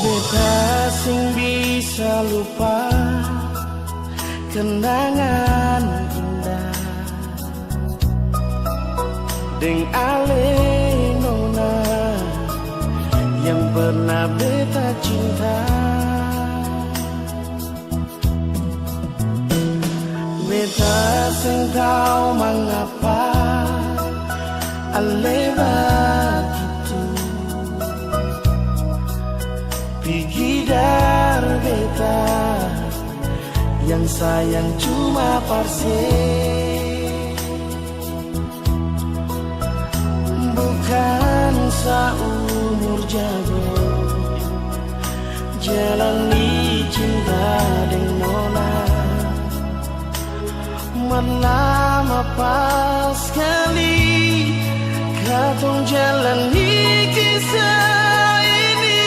Beta sing bisa lupa kenangan indah deng ale nona yang pernah beta cinta. Beta sing tahu mengapa ale begitu pergi dari beta yang sayang cuma parse, bukan seumur jago jalani cinta dengan nona. Melama pas sekali katong jalani kisah ini.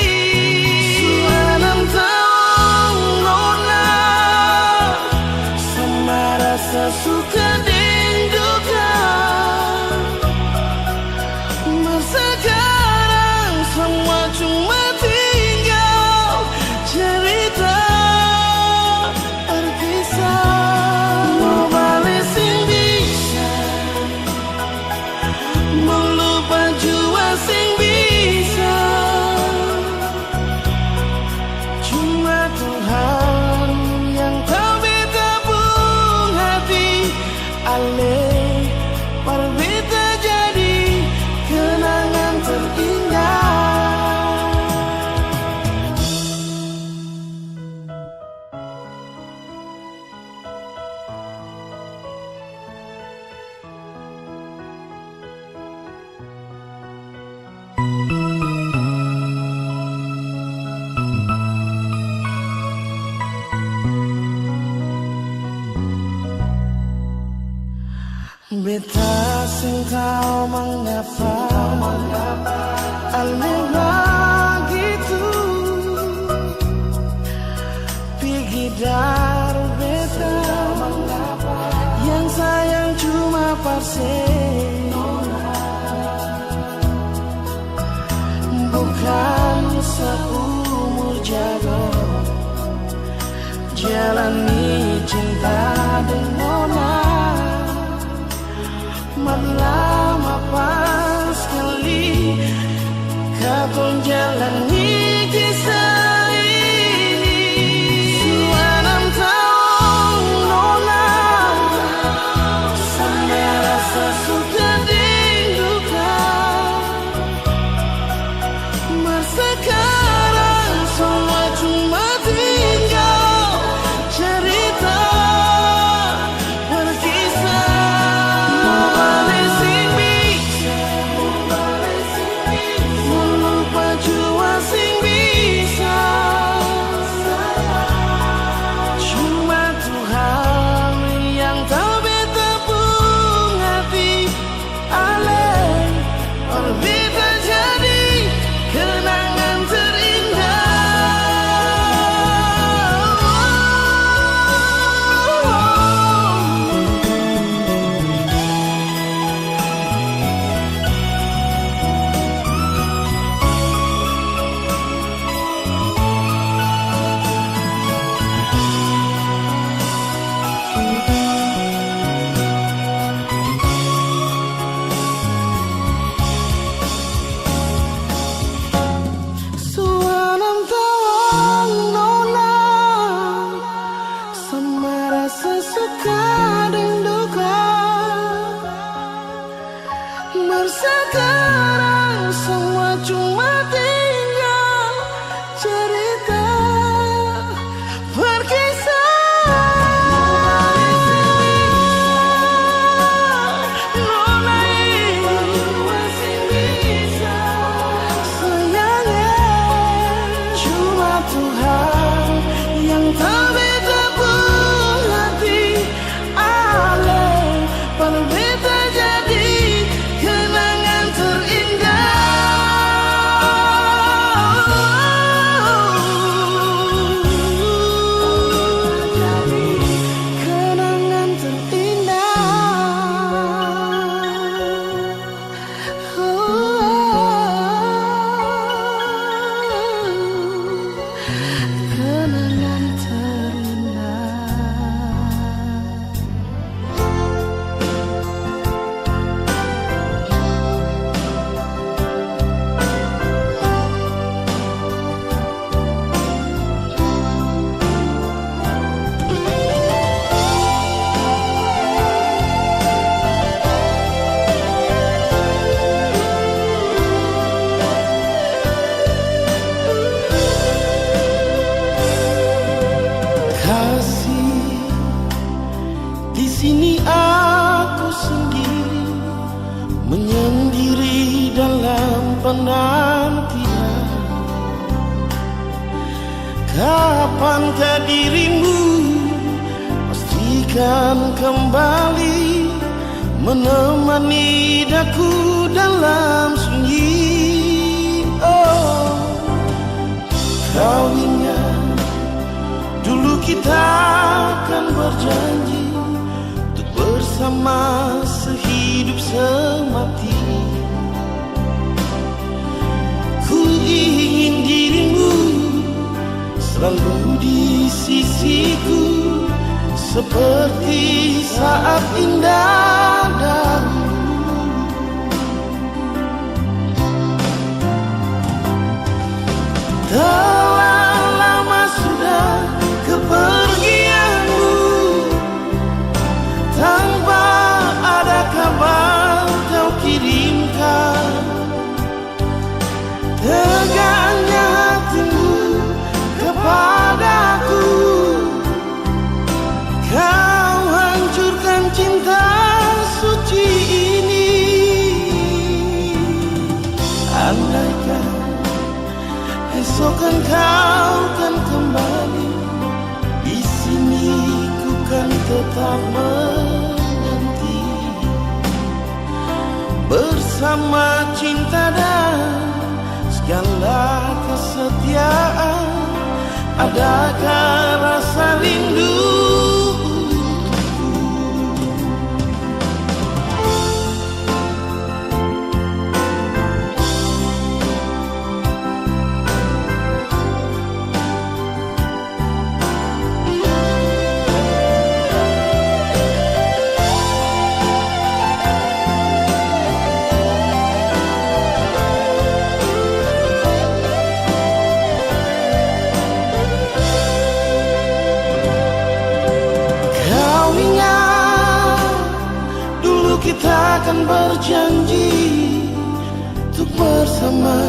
Suanam tahu nona sama rasa suka dan duka. Sekarang semua cuma tinggal cerita terpisah. Mau balik sing bisa, mau lupa jua sing bisa. Cuma Tuhan yang tahu beta pun hati ale berbeda jadi kenangan terindah. Beta sing tahu mengapa ale begitu pergi dari beta yang sayang cuma parse, bukan seumur jago jalani cinta dengan nona. Melama pas sekali katong jalani kisah ini. Suanam tahu nona sama rasa suka dan duka. Sekarang semua cuma tinggal cerita berkisah. Sekarang semua cuma tinggal cerita berkisah. Nona masih bisa sayangnya cuma Tuhan yang tahu beta pun hati ale berbeda jadi kenangan penantian. Kapankah dirimu pastikan kembali menemani daku dalam sunyi. Oh, kau ingat dulu kita kan berjanji untuk bersama sehidup semati. Ku ingin dirimu selalu di sisiku seperti saat indah dahulu. Telah lama sudah kepergianmu, tanpa ada kabar kau kirimkan. Tegaknya hatimu kepadaku, kau hancurkan cinta suci ini. Andaikan esok kan kau kan kembali, di sini ku kan tetap menanti. Bersama cinta dan segala kesetiaan, adakah rasa rindu? Kita akan berjanji untuk bersama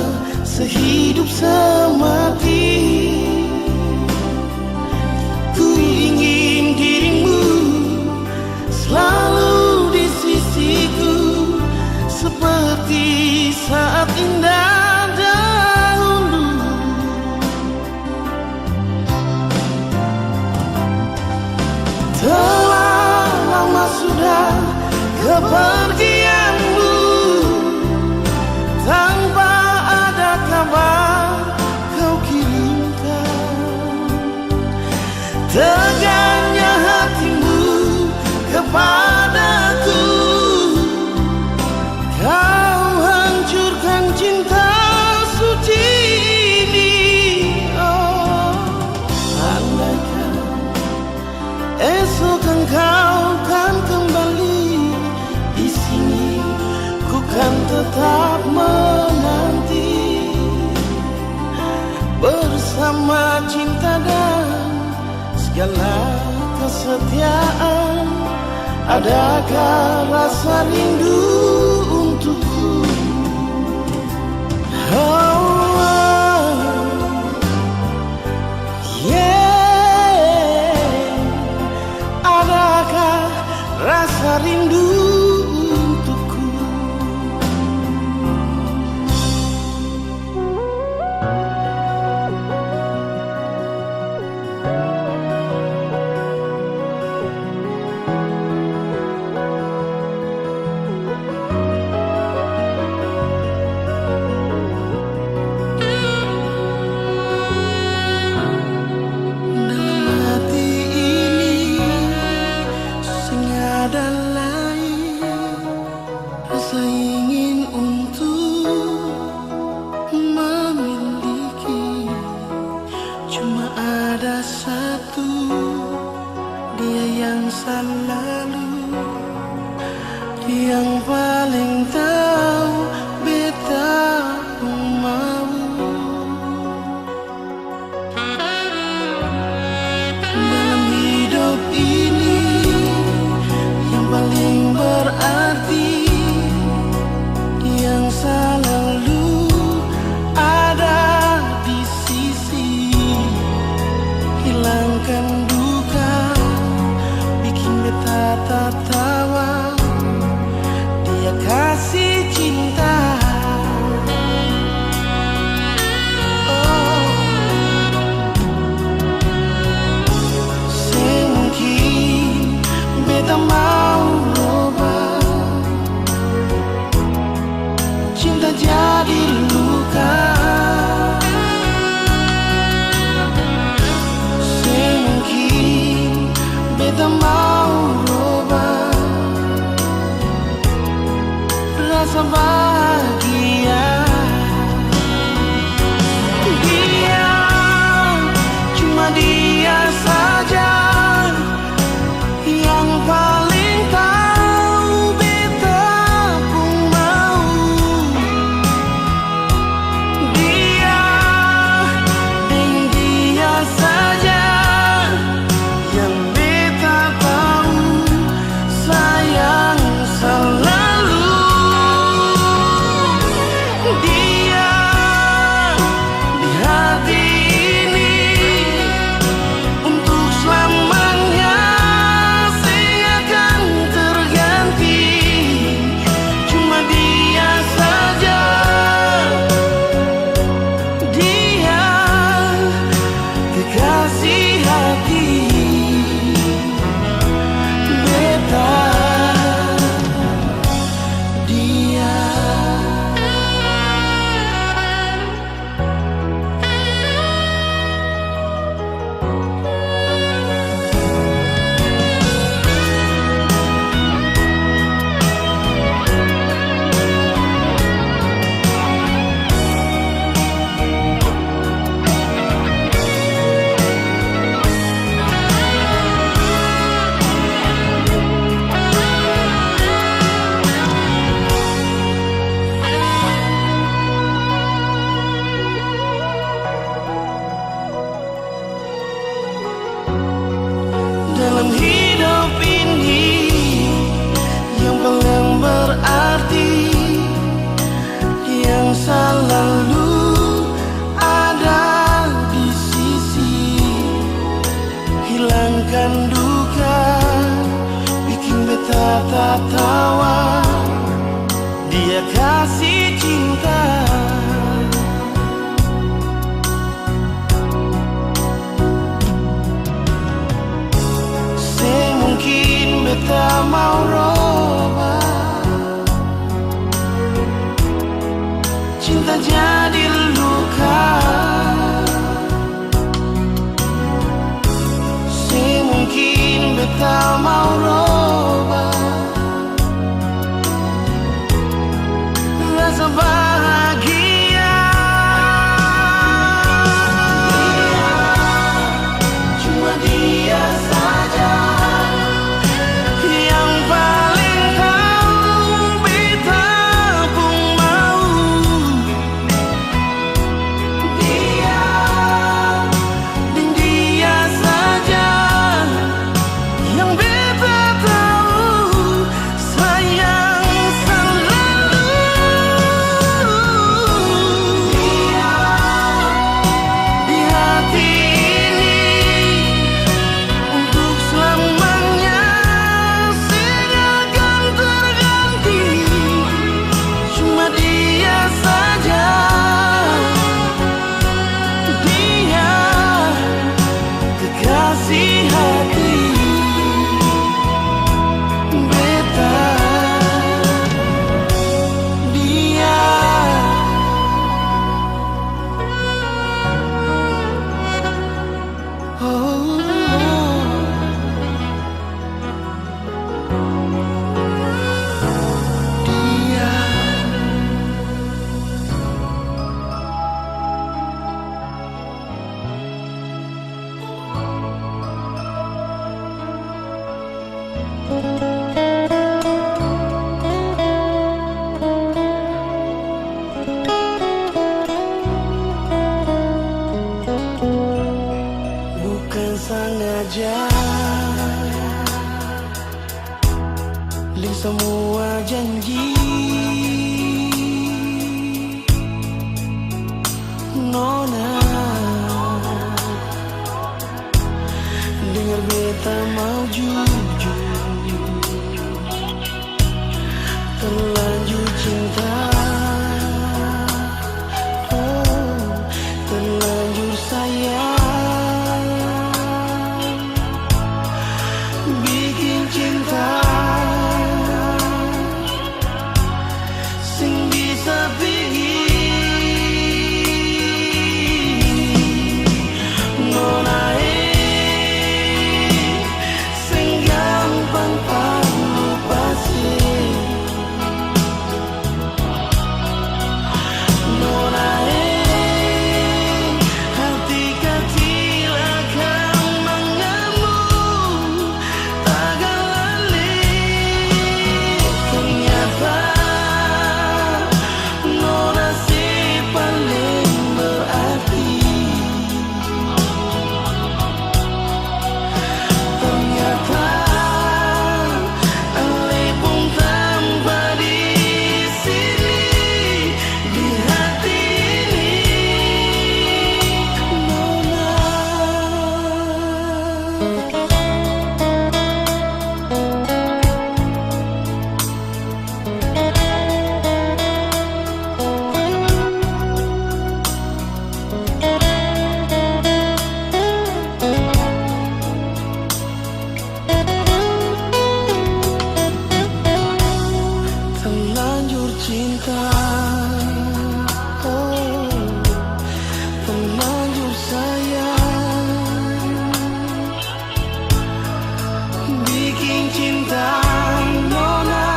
sehidup semati. Ku ingin dirimu selalu di sisiku seperti saat indah dahulu. Telah lama sudah kepergianmu, tanpa ada kabar kau kirimkan. Tegaknya hatimu kepadaku, kau hancurkan cinta suci ini. Oh, andaikan esok engkau kan kembali, kan tetap menanti. Bersama cinta dan segala kesetiaan, adakah rasa rindu untukku? Oh, yeah. Adakah rasa rindu? Selalu yang paling tahu beta mau. Dalam hidup ini yang paling berarti, yang selalu ada di sisi, hilangkan duka, bikin beta tertawa. Dia kasih rasa bahagia. Dia, cuma dia saja yang paling tahu beta pun mau. Dia, dan dia saja yang beta tahu sayang selalu. Dia di hati ini untuk selamanya akan terganti. Cuma dia saja, dia kekasih hati beta. Dia dalam hidup ini yang paling berarti, yang selalu ada di sisi, hilangkan duka, bikin beta tertawa. Dia kasih cinta. Mungkin beta mau robah, cinta jadi luka. Mungkin beta mau robah rasa bahagia. Dia, cuma dia saja yang paling tahu beta pun mau. Dia, dan dia saja yang beta tahu sayang selalu. Dia di hati ini untuk selamanya akan terganti. Cuma dia saja, dia kekasih hati beta. Dia oh, dia. Bukan sengaja, beli semua janji. Nona, dengar beta mau jujur, terlanjur cinta. Oh, terlanjur sayang, bikin cinta sing bisa bikin nona sing gampang lupa sih. cinta. Oh, pemandu sayang, bikin cinta nona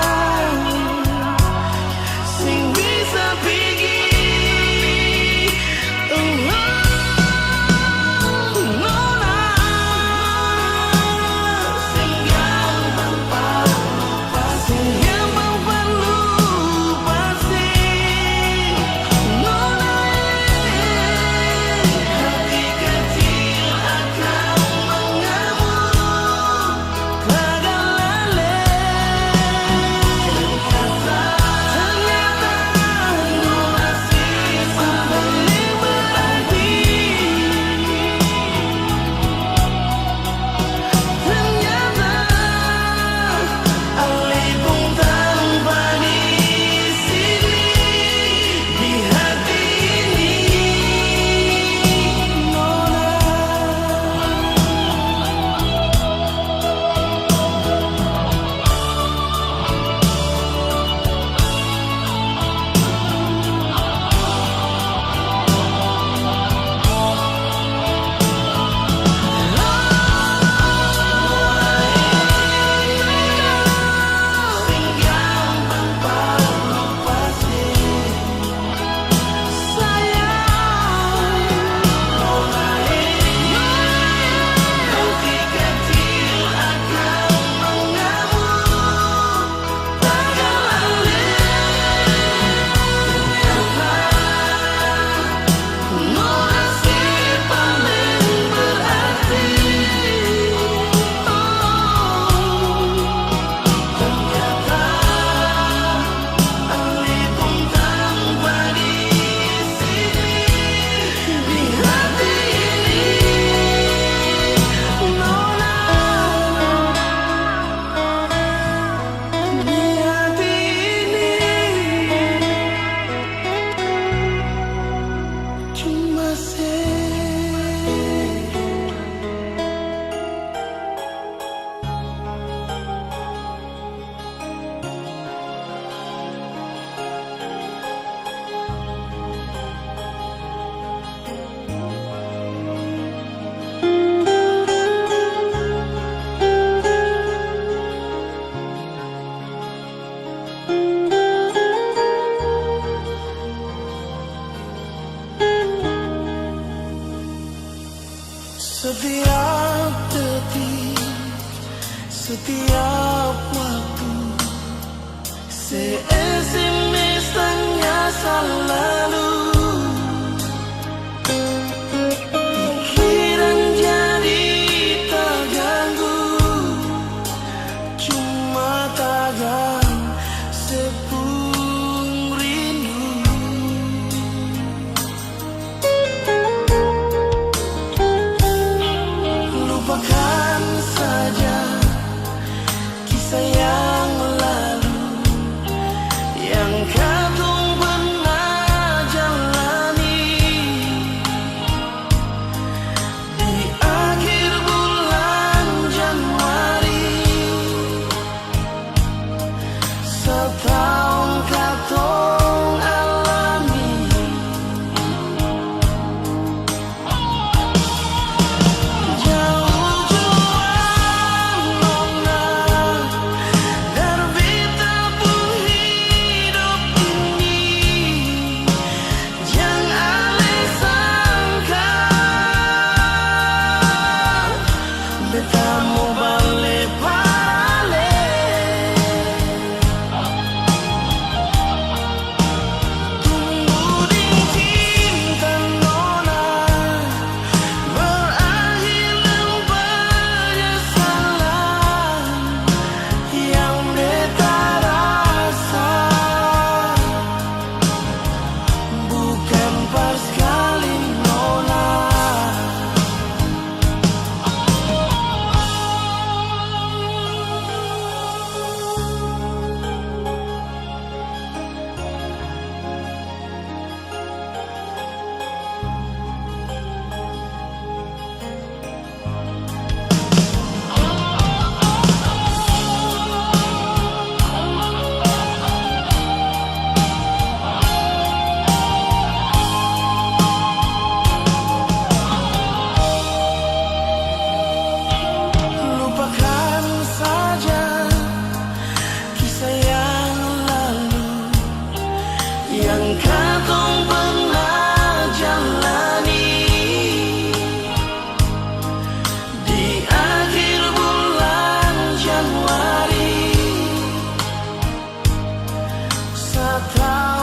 sing bisa pergi. Nona sing gampang lupa, sing gampang lupa sih. Nona hati kecil akan mengamuk tegalale. Ternyata nona sisa paling berarti. Ternyata Ali pun tanpa di sini di hati ini. Nona sing gampang lupa sih sayang. Nona hati kecil akan mengamuk tegalale. Nona sih paling berarti. Ternyata Ali pun tanpa di sini di hati ini. Nona di hati ini cuma setiap detik, setiap waktu, se-SMS tanya selalu. Pikiran jadi terganggu, cuma tagan sepung rindu. Lupakan saja kisah yang lalu yang kadung pernah jalani. Di akhir bulan Januari setahun katong alami. Jauh juang nona dari tabung hidup ini. Jangan ale sangka beta mau balik balik. tahu